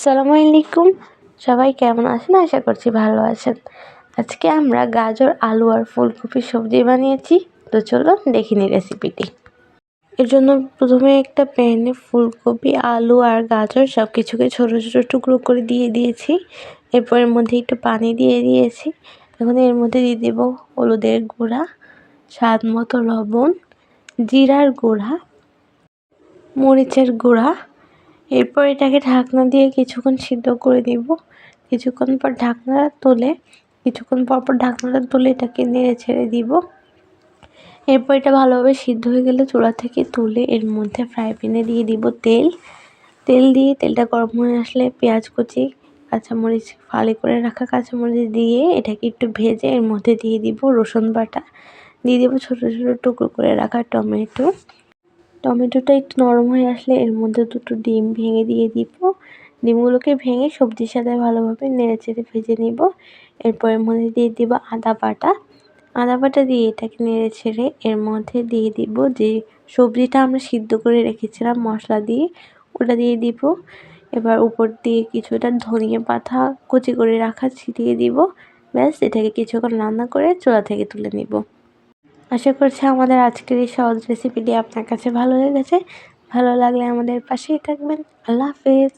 আসসালামু আলাইকুম। সবাই কেমন আছেন? আশা করছি ভালো আছেন। আজকে আমরা গাজর, আলু আর ফুলকপির সবজি বানিয়েছি। তো চলুন দেখে নিই রেসিপিটি। এর জন্য প্রথমে একটা প্যানে ফুলকপি, আলু আর গাজর সব কিছুকে ছোটো ছোটো টুকরো করে দিয়ে দিয়েছি। এরপর এর মধ্যে একটু পানি দিয়ে দিয়েছি। এখন এর মধ্যে দিয়ে দেব হলুদের গুঁড়া, স্বাদ মতো লবণ, জিরার গুঁড়া, মরিচের গুঁড়া। এরপর এটাকে ঢাকনা দিয়ে কিছুক্ষণ সিদ্ধ করে দিব। কিছুক্ষণ পর ঢাকনাটা তুলে এটাকে নেড়ে ছেড়ে দিব। এরপর এটা ভালোভাবে সিদ্ধ হয়ে গেলে চুলা থেকে তুলে এর মধ্যে ফ্রাই প্যানে দিয়ে দিব তেল দিয়ে তেলটা গরম হয়ে আসলে পেঁয়াজ কুচি, কাঁচামরিচ ফালি করে রাখা কাঁচামরিচ দিয়ে এটাকে একটু ভেজে এর মধ্যে দিয়ে দিব রসুন বাটা, দিয়ে দিব ছোটো ছোটো টুকরো করে রাখা টমেটোটা একটু নরম হয়ে আসলে এর মধ্যে দুটো ডিম ভেঙে দিয়ে দিব। ডিমগুলোকে ভেঙে সবজির সাথে ভালোভাবে নেড়েচেড়ে ভেজে নিব। এরপর এর মধ্যে দিয়ে দিব আদা বাটা দিয়ে এটাকে নেড়েচেড়ে এর মধ্যে দিয়ে দিব যে সবজিটা আমরা সিদ্ধ করে রেখেছিলাম মশলা দিয়ে, ওটা দিয়ে দিব। এবার উপর দিয়ে কিছুটা ধনিয়া পাতা কুচি করে রাখা ছিটিয়ে দিব। ব্যাস, এটাকে কিছুক্ষণ রান্না করে চুলা থেকে তুলে নিব। আশা করছি আমাদের আজকের এই সহজ রেসিপিটি আপনার কাছে ভালো লেগেছে। ভালো লাগলে আমাদের পাশেই থাকবেন। আল্লাহ হাফেজ।